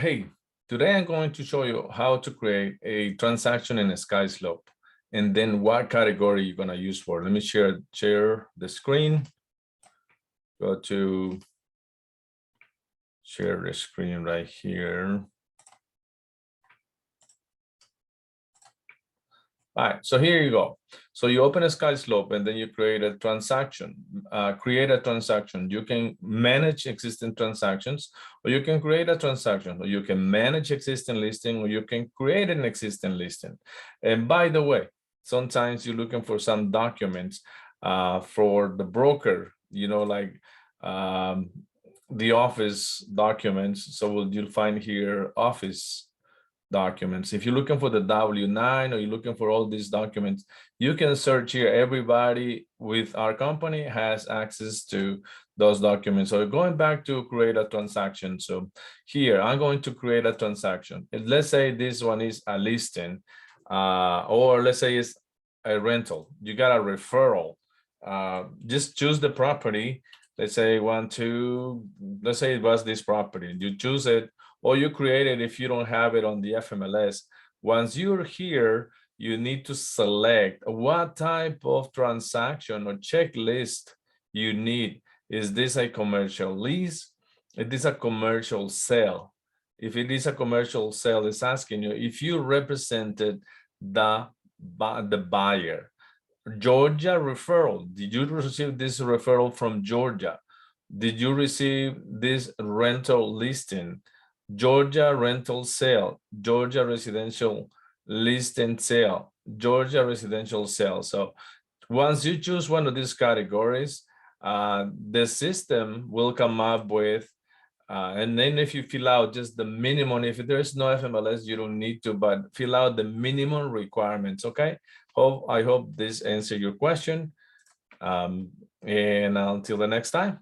Hey, today I'm going to show you how to create a transaction in a skyslope and then what category you're going to use for. Let me share the screen. Go to share the screen right here. All right, so here you go. So you open a skyslope and then you create a transaction. You can manage existing transactions, or you can create a transaction, or you can manage existing listing, or you can create an existing listing. And by the way, sometimes you're looking for some documents for the broker, like the office documents. So you'll find here office documents. If you're looking for the W-9 or you're looking for all these documents, you can search here. Everybody with our company has access to those documents. So going back to create a transaction. So here, I'm going to create a transaction. And let's say this one is a listing, or let's say it's a rental. You got a referral. Just choose the property. Let's say let's say it was this property. You choose it, or you create it if you don't have it on the FMLS. Once you're here, you need to select what type of transaction or checklist you need. Is this a commercial lease? Is this a commercial sale? If it is a commercial sale, it's asking you if you represented the buyer. Georgia referral. Did you receive this referral from Georgia? Did you receive this rental listing? Georgia rental sale, Georgia residential listing sale, Georgia residential sale. So once you choose one of these categories, the system will come up with, and then if you fill out just the minimum, if there's no FMLS, you don't need to, but fill out the minimum requirements, okay? I hope this answered your question. And until the next time.